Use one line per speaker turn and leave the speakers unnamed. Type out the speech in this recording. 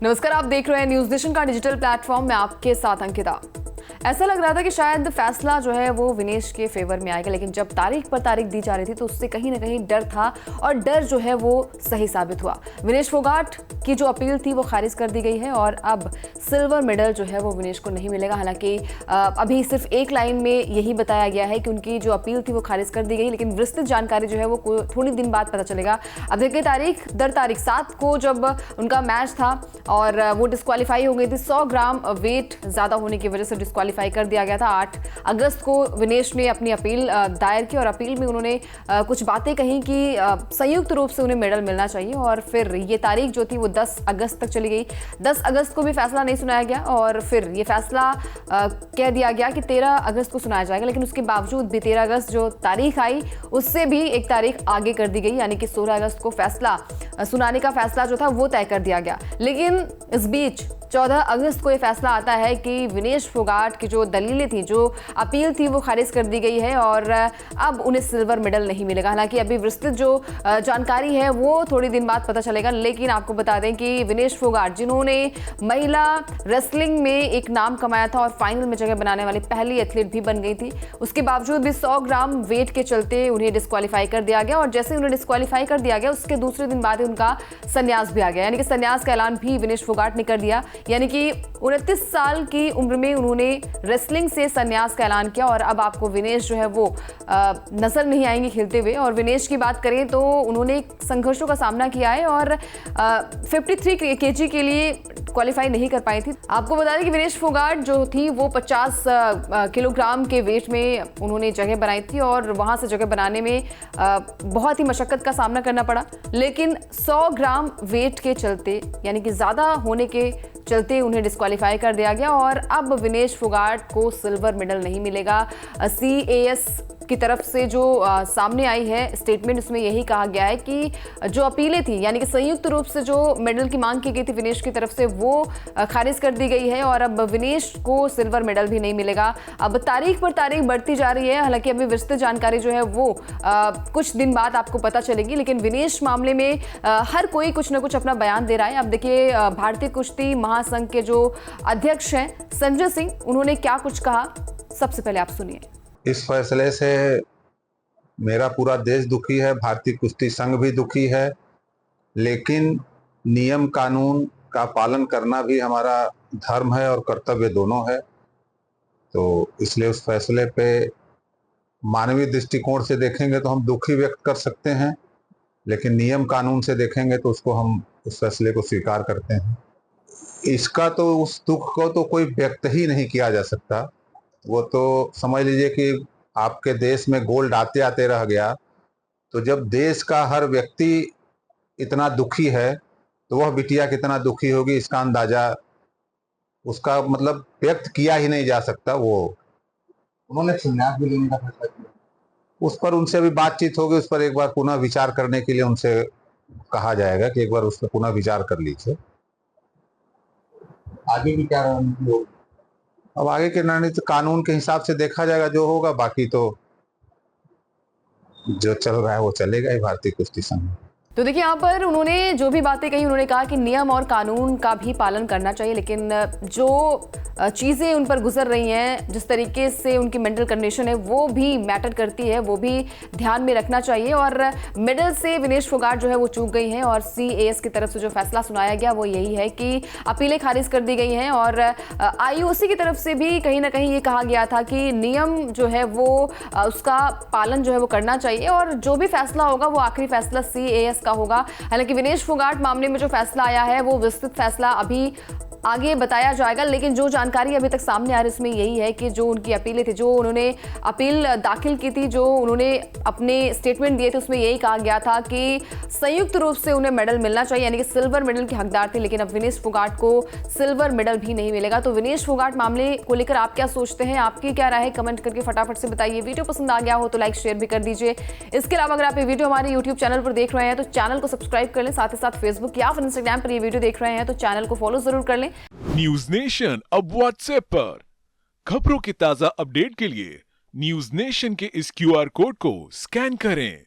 नमस्कार, आप देख रहे हैं न्यूज नेशन का डिजिटल प्लेटफॉर्म में आपके साथ अंकिता। ऐसा लग रहा था कि शायद फैसला जो है वो विनेश के फेवर में आएगा, लेकिन जब तारीख पर तारीख दी जा रही थी तो उससे कहीं ना कहीं डर था और डर जो है वो सही साबित हुआ। विनेश फोगाट की जो अपील थी वो खारिज कर दी गई है और अब सिल्वर मेडल जो है वो विनेश को नहीं मिलेगा। हालांकि अभी सिर्फ एक लाइन में यही बताया गया है कि उनकी जो अपील थी वो खारिज कर दी गई, लेकिन विस्तृत जानकारी जो है वो थोड़ी दिन बाद पता चलेगा। अब देखिए, तारीख दर तारीख 7 को जब उनका मैच था और वो डिस्क्वालीफाई हो गई थी, 100 ग्राम वेट ज़्यादा होने की वजह से डिस्क्वालीफाई कर दिया गया था। 8 अगस्त को विनेश ने अपनी अपील दायर की और अपील में उन्होंने कुछ बातें कही कि संयुक्त रूप से उन्हें मेडल मिलना चाहिए और फिर ये तारीख जो थी वो 10 अगस्त तक चली गई। 10 अगस्त को भी फैसला नहीं सुनाया गया और फिर ये फैसला कह दिया गया कि 13 अगस्त को सुनाया जाएगा, लेकिन उसके बावजूद भी 13 अगस्त जो तारीख आई उससे भी एक तारीख आगे कर दी गई, यानी कि 16 अगस्त को फैसला सुनाने का फैसला जो था वो तय कर दिया गया। लेकिन इस बीच 14 अगस्त को यह फैसला आता है कि विनेश फोगाट की जो दलीलें थी, जो अपील थी वो खारिज कर दी गई है और अब उन्हें सिल्वर मेडल नहीं मिलेगा। हालांकि अभी विस्तृत जो जानकारी है वो थोड़ी दिन बाद पता चलेगा, लेकिन आपको बता दें कि विनेश फोगाट, जिन्होंने महिला रेसलिंग में एक नाम कमाया था और फाइनल में जगह बनाने वाली पहली एथलीट भी बन गई थी, उसके बावजूद भी 100 ग्राम वेट के चलते उन्हें डिस्क्वालीफाई कर दिया गया और जैसे उन्हें डिस्क्वालीफाई कर दिया गया उसके दूसरे दिन बाद उनका संन्यास भी आ गया, यानी कि संन्यास का ऐलान भी विनेश फोगाट ने कर दिया। यानी कि 29 साल की उम्र में उन्होंने रेसलिंग से संन्यास का ऐलान किया और अब आपको विनेश जो है वो नजर नहीं आएंगे खेलते हुए। और विनेश की बात करें तो उन्होंने संघर्षों का सामना किया है और 53 केजी के लिए क्वालिफाई नहीं कर पाई थी। आपको बता दें कि विनेश फोगाट जो थी वो 50 किलोग्राम के वेट में उन्होंने जगह बनाई थी और वहां से जगह बनाने में बहुत ही मशक्कत का सामना करना पड़ा, लेकिन 100 ग्राम वेट के चलते, यानी कि ज़्यादा होने के चलते उन्हें डिस्क्वालीफाई कर दिया गया और अब विनेश फोगाट को सिल्वर मेडल नहीं मिलेगा। CAS की तरफ से जो सामने आई है स्टेटमेंट, उसमें यही कहा गया है कि जो अपीलें थी, यानी कि संयुक्त रूप से जो मेडल की मांग की गई थी विनेश की तरफ से, वो खारिज कर दी गई है और अब विनेश को सिल्वर मेडल भी नहीं मिलेगा। अब तारीख पर तारीख बढ़ती जा रही है, हालांकि अभी विस्तृत जानकारी जो है वो कुछ दिन बाद आपको पता चलेगी, लेकिन विनेश मामले में हर कोई कुछ ना कुछ अपना बयान दे रहा है। अब देखिए, भारतीय कुश्ती महासंघ के जो अध्यक्ष हैं संजय सिंह, उन्होंने क्या कुछ कहा, सबसे पहले आप सुनिए।
इस फैसले से मेरा पूरा देश दुखी है, भारतीय कुश्ती संघ भी दुखी है, लेकिन नियम कानून का पालन करना भी हमारा धर्म है और कर्तव्य दोनों है। तो इसलिए उस फैसले पे मानवीय दृष्टिकोण से देखेंगे तो हम दुखी व्यक्त कर सकते हैं, लेकिन नियम कानून से देखेंगे तो उसको हम उस फैसले को स्वीकार करते हैं। इसका तो, उस दुख को तो कोई व्यक्त ही नहीं किया जा सकता। वो तो समझ लीजिए कि आपके देश में गोल्ड आते आते रह गया, तो जब देश का हर व्यक्ति इतना दुखी है तो वह बिटिया कितना दुखी होगी, इसका अंदाजा, उसका मतलब व्यक्त किया ही नहीं जा सकता। वो
उन्होंने संन्यास भी लेने का फैसला किया,
उस पर उनसे अभी बातचीत होगी, उस पर एक बार पुनः विचार करने के लिए उनसे कहा जाएगा कि एक बार उस पर पुनः विचार कर लीजिए।
आगे की क्या रणनीति होगी?
अब आगे के रणनीति कानून के हिसाब से देखा जाएगा जो होगा, बाकी तो जो चल रहा है वो चलेगा ही भारतीय कुश्ती संघ।
तो देखिए, यहाँ पर उन्होंने जो भी बातें कही, उन्होंने कहा कि नियम और कानून का भी पालन करना चाहिए, लेकिन जो चीज़ें उन पर गुजर रही हैं, जिस तरीके से उनकी मेंटल कंडीशन है वो भी मैटर करती है, वो भी ध्यान में रखना चाहिए। और मेडल से विनेश फोगाट जो है वो चूक गई हैं और CAS की तरफ से जो फैसला सुनाया गया वो यही है कि अपीलें खारिज कर दी गई हैं और IOC की तरफ से भी कहीं ना कहीं ये कहा गया था कि नियम जो है वो उसका पालन जो है वो करना चाहिए और जो भी फैसला होगा वो आखिरी फैसला CAS का होगा। हालांकि विनेश फोगाट मामले में जो फैसला आया है वो विस्तृत फैसला अभी आगे बताया जाएगा, लेकिन जो जानकारी अभी तक सामने आ रही है उसमें यही है कि जो उनकी अपीलें थी, जो उन्होंने अपील दाखिल की थी, जो उन्होंने अपने स्टेटमेंट दिए थे, उसमें यही कहा गया था कि संयुक्त रूप से उन्हें मेडल मिलना चाहिए, यानी कि सिल्वर मेडल की हकदार थी, लेकिन अब विनेश फोगाट को सिल्वर मेडल भी नहीं मिलेगा। तो विनेश फोगाट मामले को लेकर आप क्या सोचते हैं, आपकी क्या राय है, कमेंट करके फटाफट से बताइए। वीडियो पसंद आ गया हो तो लाइक शेयर भी कर दीजिए। इसके अलावा अगर आप ये वीडियो हमारे यूट्यूब चैनल पर देख रहे हैं तो चैनल को सब्सक्राइब कर लें, साथ ही साथ फेसबुक या फिर इंस्टाग्राम पर ये वीडियो देख रहे हैं तो चैनल को फॉलो जरूर कर लें।
न्यूज नेशन अब व्हाट्सएप पर खबरों की ताजा अपडेट के लिए न्यूज नेशन के इस QR कोड को स्कैन करें।